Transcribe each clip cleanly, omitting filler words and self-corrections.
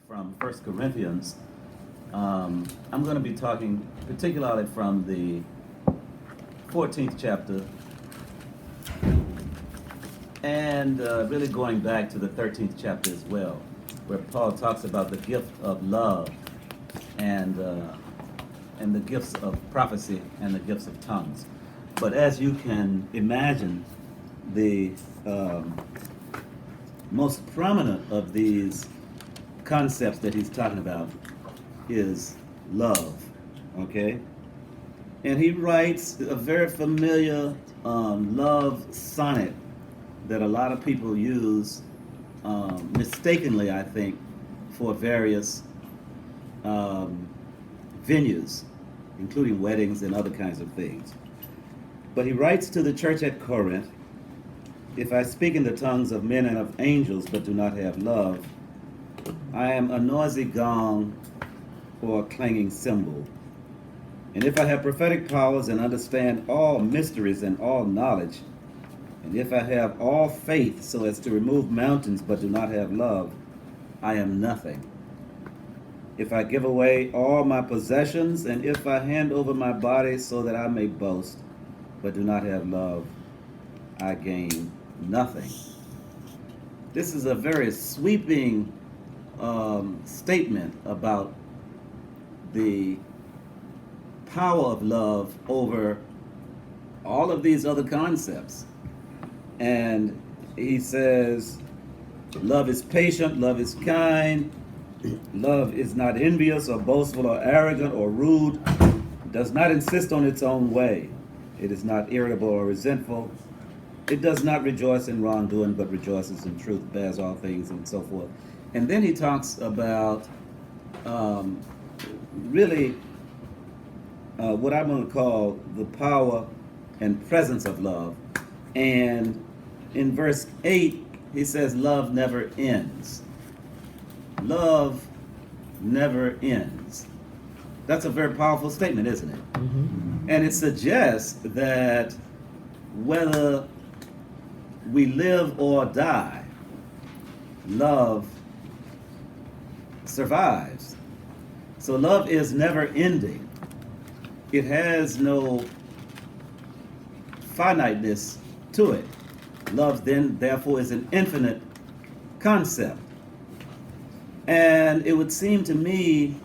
from First Corinthians. I'm going to be talking particularly from the 14th chapter and really going back to the 13th chapter as well, where Paul talks about the gift of love and and the gifts of prophecy and the gifts of tongues. But as you can imagine, the most prominent of these concepts that he's talking about is love, okay? And he writes a very familiar love sonnet that a lot of people use mistakenly, I think, for various venues, including weddings and other kinds of things. But he writes to the church at Corinth, "If I speak in the tongues of men and of angels, but do not have love, I am a noisy gong or a clanging cymbal. And if I have prophetic powers and understand all mysteries and all knowledge, and if I have all faith so as to remove mountains but do not have love, I am nothing. If I give away all my possessions, and if I hand over my body so that I may boast, but do not have love, I gain nothing." This is a very sweeping statement about the power of love over all of these other concepts. And he says, love is patient, love is kind, love is not envious or boastful or arrogant or rude, does not insist on its own way. It is not irritable or resentful. It does not rejoice in wrongdoing, but rejoices in truth, bears all things, and so forth. And then he talks about really what I'm going to call the power and presence of love. And in verse 8, he says, love never ends. Love never ends. That's a very powerful statement, isn't it? Mm-hmm. And it suggests that whether we live or die, love survives. So love is never ending. It has no finiteness to it. Love then, therefore, is an infinite concept. And it would seem to me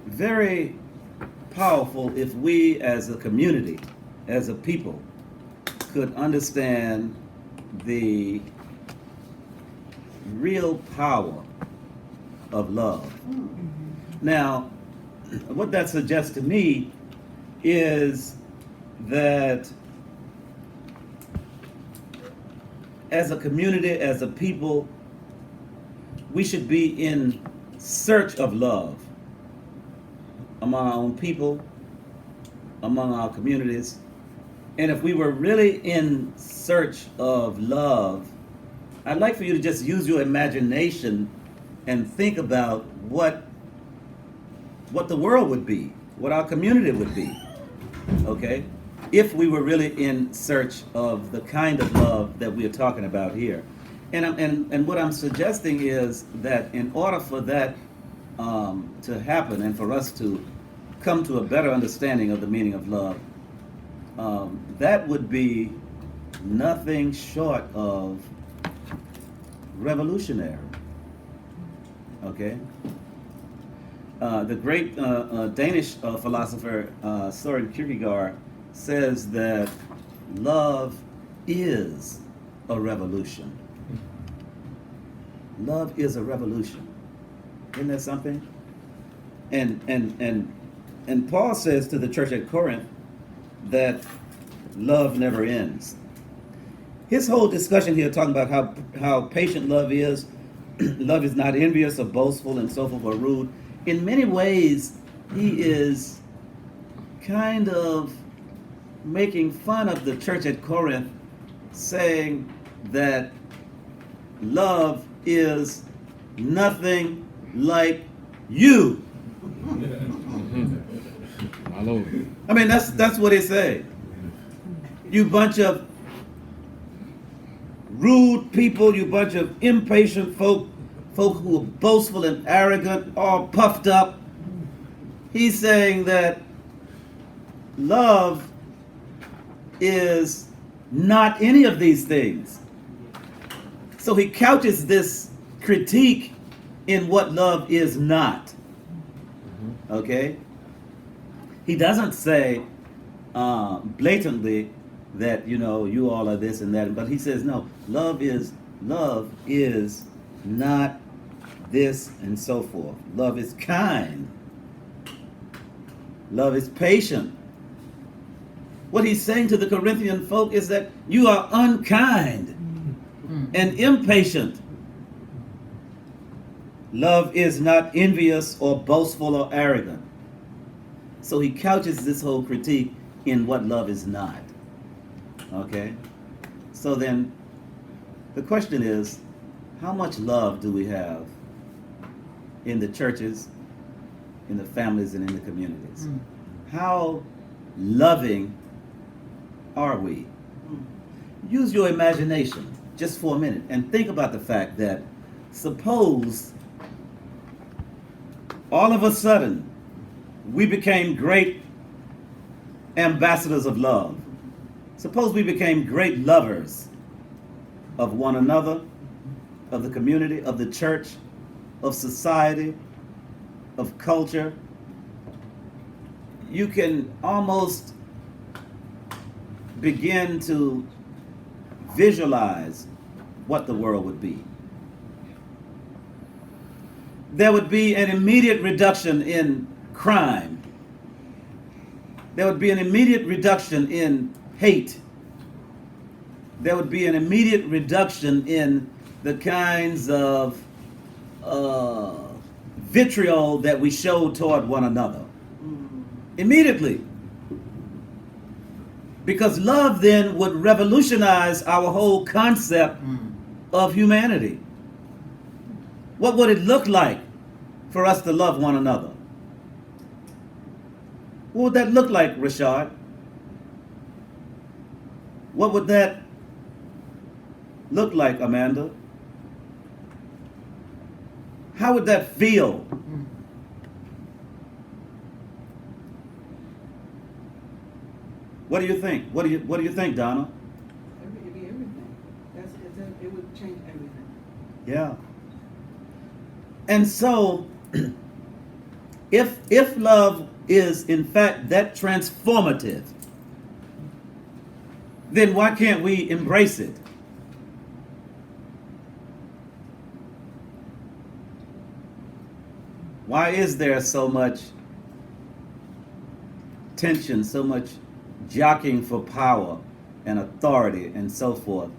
very powerful if we as a community, as a people, could understand the real power of love. Now, what that suggests to me is that as a community, as a people, we should be in search of love among our own people, among our communities. And if we were really in search of love, I'd like for you to just use your imagination and think about what the world would be, what our community would be, okay? If we were really in search of the kind of love that we are talking about here. And what I'm suggesting is that in order for that to happen and for us to come to a better understanding of the meaning of love, that would be nothing short of revolutionary, okay? The great Danish philosopher Søren Kierkegaard says that love is a revolution. Love is a revolution. Isn't that something? And Paul says to the church at Corinth that love never ends. His whole discussion here talking about how patient love is, love is not envious or boastful and so forth or rude. In many ways, he is kind of making fun of the church at Corinth, saying that love is nothing like you. My Lord. I mean, that's what he said. You bunch of rude people, you bunch of impatient folk who are boastful and arrogant, all puffed up. He's saying that love is not any of these things. So he couches this critique in what love is not. Okay? He doesn't say blatantly that, you all are this and that, but he says, no, love is not this and so forth. Love is kind. Love is patient. What he's saying to the Corinthian folk is that you are unkind and impatient. Love is not envious or boastful or arrogant. So he couches this whole critique in what love is not. Okay? So then, the question is, how much love do we have in the churches, in the families, and in the communities? How loving are we? Use your imagination just for a minute and think about the fact that suppose all of a sudden we became great ambassadors of love. Suppose we became great lovers of one another, of the community, of the church, of society, of culture. You can almost begin to visualize what the world would be. There would be an immediate reduction in crime. There would be an immediate reduction in hate. There would be an immediate reduction in the kinds of vitriol that we show toward one another. Immediately. Because love then would revolutionize our whole concept of humanity. What would it look like for us to love one another? What would that look like, Rashad? What would that look like, Amanda? How would that feel? What do you think? What do you think, Donna? It'd be everything. It would change everything. Yeah. And so, if love is in fact that transformative, then why can't we embrace it? Why is there so much tension, so much jockeying for power and authority and so forth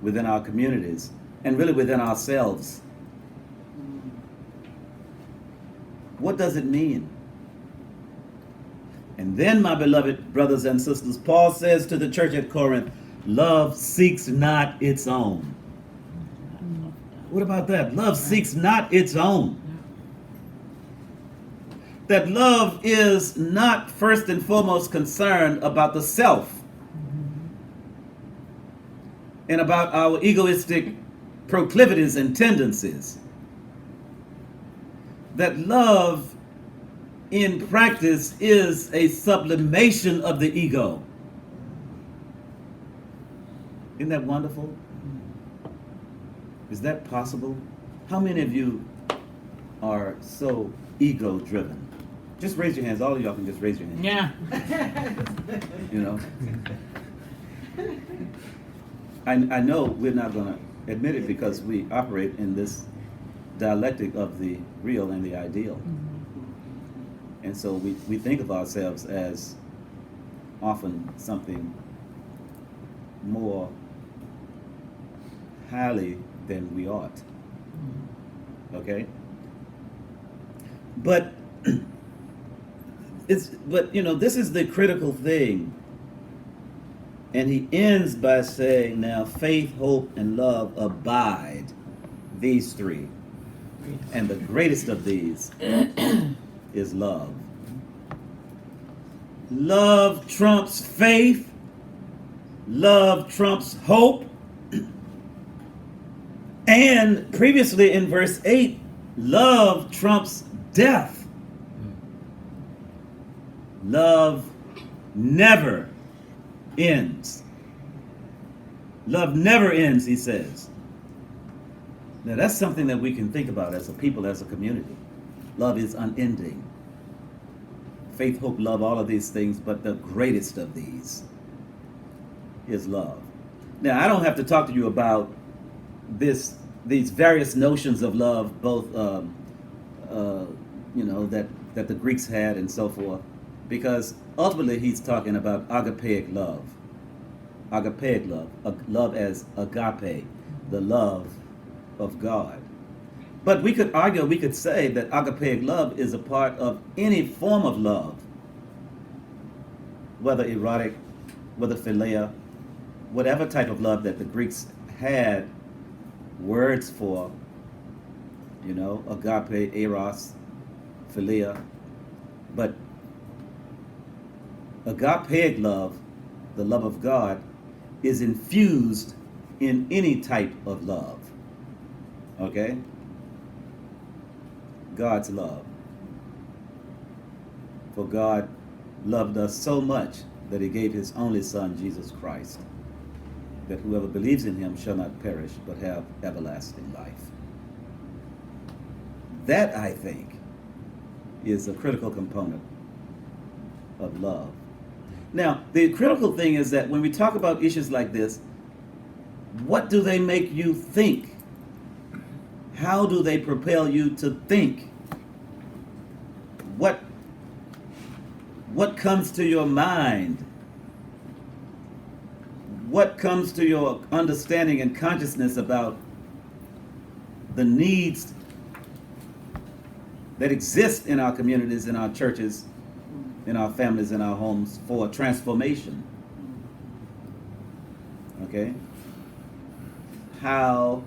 within our communities and really within ourselves? What does it mean? And then, my beloved brothers and sisters, Paul says to the church at Corinth, love seeks not its own. What about that? Love seeks not its own. That love is not first and foremost concerned about the self and about our egoistic proclivities and tendencies. That love in practice is a sublimation of the ego. Isn't that wonderful? Is that possible? How many of you are so ego driven? Just raise your hands. All of y'all can just raise your hands. Yeah. You know? I know we're not going to admit it because we operate in this dialectic of the real and the ideal. And so we think of ourselves as often something more highly than we ought. Okay? But this is the critical thing. And he ends by saying, now faith, hope, and love abide, these three. And the greatest of these is love. Love trumps faith. Love trumps hope. And previously in verse 8, love trumps death. Love never ends. Love never ends, he says. Now that's something that we can think about as a people, as a community. Love is unending. Faith, hope, love, all of these things, but the greatest of these is love. Now, I don't have to talk to you about these various notions of love, both that the Greeks had and so forth, because ultimately he's talking about agape love. Agape love, love as agape, the love of God. But we could argue, we could say that agape love is a part of any form of love, whether erotic, whether philia, whatever type of love that the Greeks had words for, agape, eros, philia. But agape love, the love of God, is infused in any type of love. Okay? God's love. For God loved us so much that he gave his only Son, Jesus Christ, that whoever believes in him shall not perish but have everlasting life. That, I think, is a critical component of love. Now, the critical thing is that when we talk about issues like this, what do they make you think? How do they propel you to think? What comes to your mind? What comes to your understanding and consciousness about the needs that exist in our communities, in our churches, in our families, in our homes for transformation? Okay? How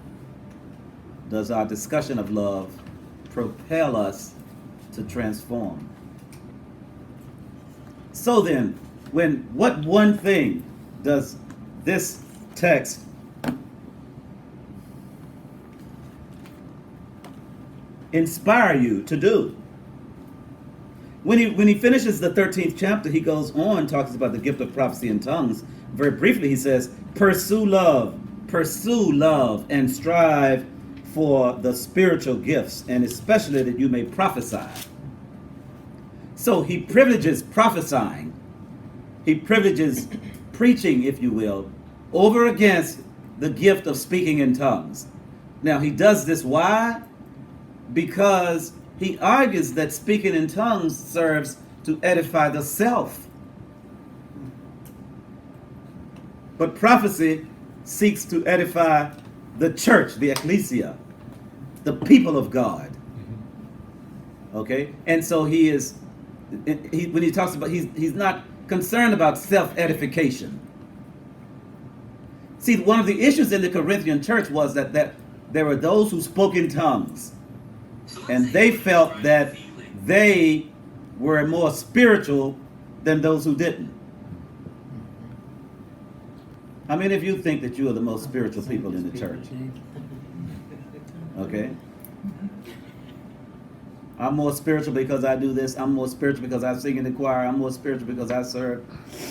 does our discussion of love propel us to transform? So then, what one thing does this text inspire you to do? When he finishes the 13th chapter, he goes on, talks about the gift of prophecy in tongues. Very briefly, he says, pursue love, and strive for the spiritual gifts, and especially that you may prophesy. So he privileges prophesying. He privileges preaching, if you will, over against the gift of speaking in tongues. Now, he does this, why? Because he argues that speaking in tongues serves to edify the self. But prophecy seeks to edify the church, the ecclesia, the people of God. Okay? And so when he talks about, he's not concerned about self-edification. See, one of the issues in the Corinthian church was that there were those who spoke in tongues, and they felt that they were more spiritual than those who didn't. How many of you think that you are the most spiritual people in the church? Okay? I'm more spiritual because I do this. I'm more spiritual because I sing in the choir. I'm more spiritual because I serve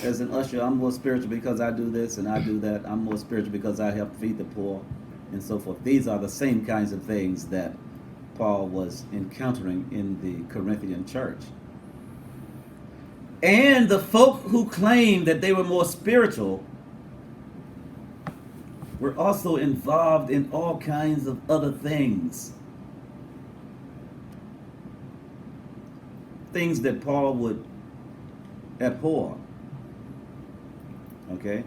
as an usher. I'm more spiritual because I do this and I do that. I'm more spiritual because I help feed the poor and so forth. These are the same kinds of things that Paul was encountering in the Corinthian church. And the folk who claimed that they were more spiritual were also involved in all kinds of other things. Things that Paul would abhor. Okay?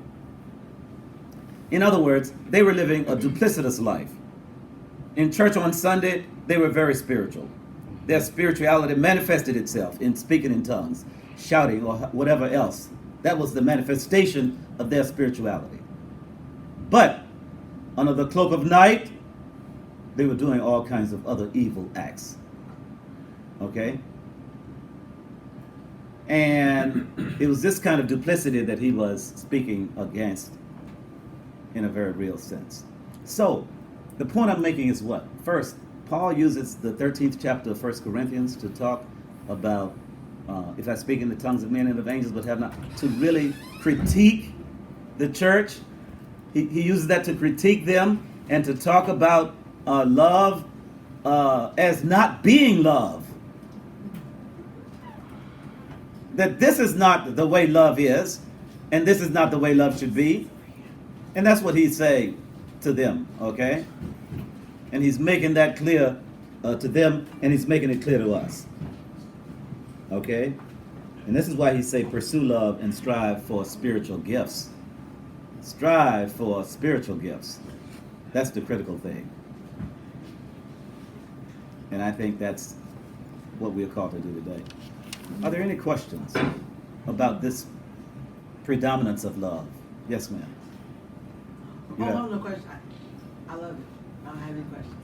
In other words, they were living a duplicitous life. In church on Sunday, they were very spiritual. Their spirituality manifested itself in speaking in tongues, shouting, or whatever else. That was the manifestation of their spirituality. But under the cloak of night, they were doing all kinds of other evil acts. Okay? And it was this kind of duplicity that he was speaking against in a very real sense. So, The point I'm making is what? First, Paul uses the 13th chapter of 1 Corinthians to talk about if I speak in the tongues of men and of angels but have not, to really critique the church. He uses that to critique them and to talk about love as not being love. That this is not the way love is, and this is not the way love should be. And that's what he's saying to them, okay? And he's making that clear to them, and he's making it clear to us. Okay? And this is why he say pursue love and strive for spiritual gifts. Strive for spiritual gifts. That's the critical thing. And I think that's what we're called to do today. Are there any questions about this predominance of love? Yes, ma'am. You have- No question. I love it. I don't have any questions.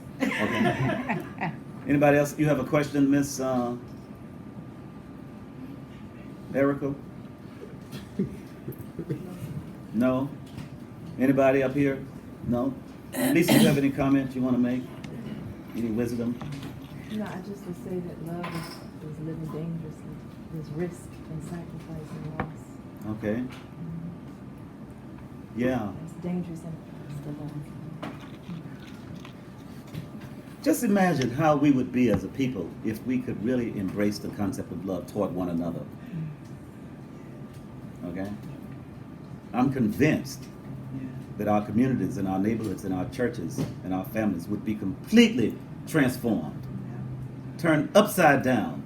Okay. Anybody else? You have a question, Miss Erica? No? Anybody up here? No? Lisa, you have any comments you want to make? Any wisdom? No, I just would say that love is living dangerously. There's risk and sacrifice and loss. Okay. Yeah. It's dangerous and it's the love. Just imagine how we would be as a people if we could really embrace the concept of love toward one another. Okay? I'm convinced that our communities and our neighborhoods and our churches and our families would be completely transformed, turned upside down,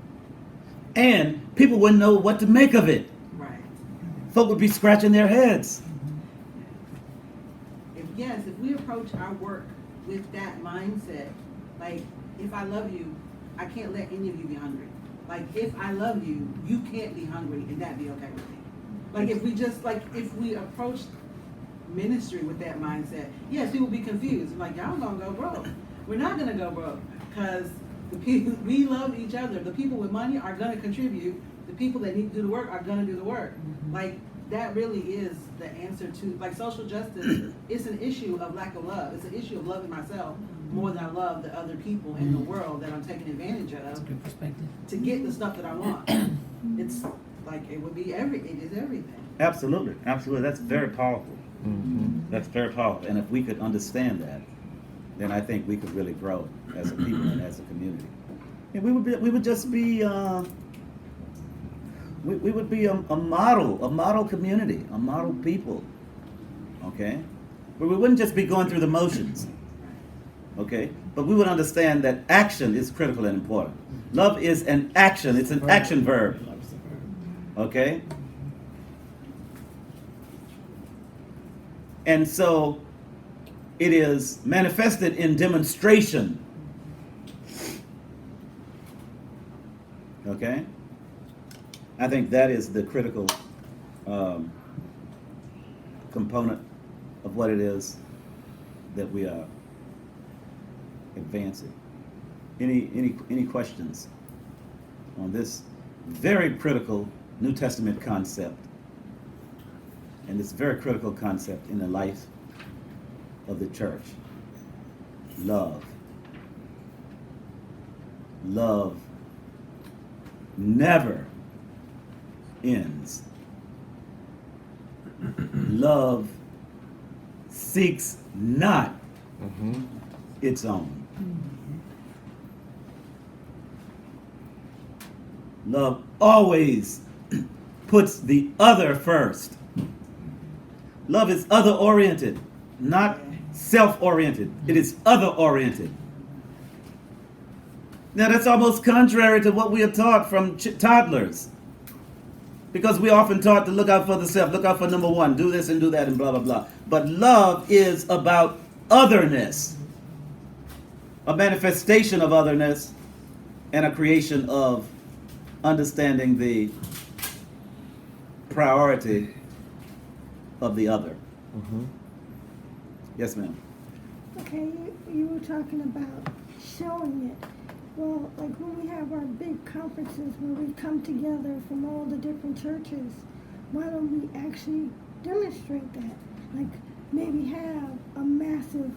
and people wouldn't know what to make of it. Right. Folk would be scratching their heads. If we approach our work with that mindset, like, if I love you, I can't let any of you be hungry. Like, if I love you, you can't be hungry, and that be okay with me. Like, if we approach ministry with that mindset, yes, people will be confused. Like, y'all gonna go broke. We're not gonna go broke, because the people, we love each other. The people with money are gonna contribute. The people that need to do the work are gonna do the work. Like, that really is the answer to, like, social justice. It's an issue of lack of love. It's an issue of loving myself more than I love the other people in the world that I'm taking advantage of. That's a good perspective. To get the stuff that I want. It's like, it would be it is everything. Absolutely, absolutely. That's very powerful. That's very powerful. And if we could understand that, then I think we could really grow as a people and as a community. And we would just be we would be a model community, a model people. Okay? But we wouldn't just be going through the motions. Okay? But we would understand that action is critical and important. Love is an action, it's an action verb. Okay? And so it is manifested in demonstration. Okay? I think that is the critical component of what it is that we are advancing. Any questions on this very critical New Testament concept, and this very critical concept in the life of the church? Love. Love never ends. Love seeks not its own. Love always puts the other first. Love is other-oriented, not self-oriented. It is other-oriented. Now that's almost contrary to what we are taught from toddlers. Because we often taught to look out for the self, look out for number one, do this and do that and blah, blah, blah. But love is about otherness, a manifestation of otherness, and a creation of understanding the priority of the other. Yes, ma'am. Okay, you were talking about showing it. Well, like when we have our big conferences where we come together from all the different churches, why don't we actually demonstrate that? Like maybe have a massive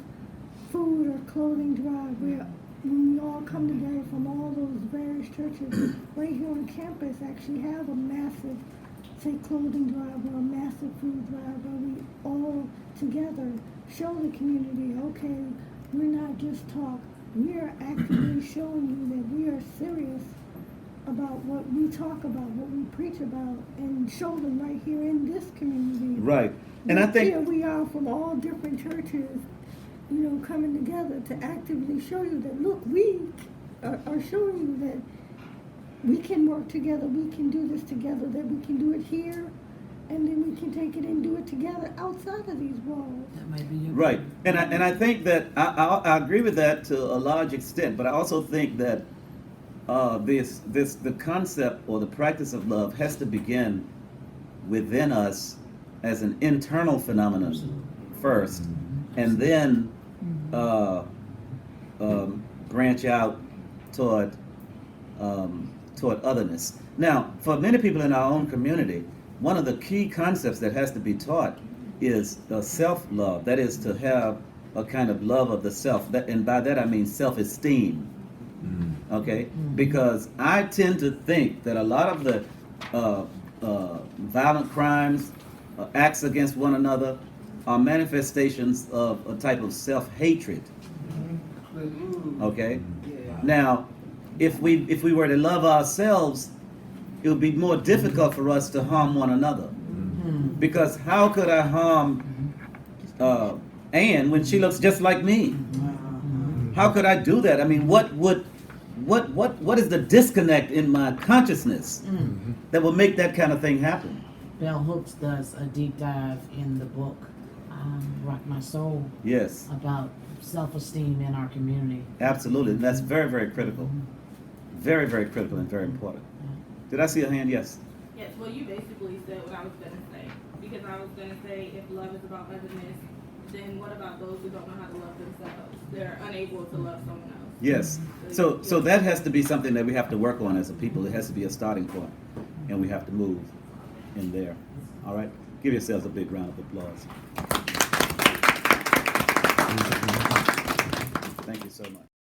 food or clothing drive where when we all come together from all those various churches right here on campus actually have a massive, say, clothing drive or a massive food drive where we all together show the community, okay, we're not just talk, we are actively showing you that we are serious about what we talk about, what we preach about, and show them right here in this community. Right. And I think Here we are from all different churches, you know, coming together to actively show you that, look, we are showing you that we can work together, we can do this together, that we can do it here, and then we can take it and do it together outside of these walls. That might be your right, and I think that I agree with that to a large extent, but I also think that the concept or the practice of love has to begin within us as an internal phenomenon first, and then branch out toward otherness. Now, for many people in our own community, one of the key concepts that has to be taught is self-love. That is to have a kind of love of the self. And by that I mean self-esteem. Okay? Because I tend to think that a lot of the violent crimes, acts against one another, are manifestations of a type of self-hatred. Okay? Yeah. Now, if we were to love ourselves, it would be more difficult for us to harm one another. Because how could I harm Anne when she looks just like me? How could I do that? I mean, what is the disconnect in my consciousness that will make that kind of thing happen? Bell Hooks does a deep dive in the book, Rock My Soul, Yes, about self-esteem in our community. absolutely. And that's very, very critical. Very, very critical and very important. Did I see a hand? Yes. Yes, well, you basically said what I was going to say. Because I was going to say, if love is about otherness, then what about those who don't know how to love themselves? They're unable to love someone else. Yes. So that has to be something that we have to work on as a people. It has to be a starting point, and we have to move in there. All right? Give yourselves a big round of applause. Thank you so much.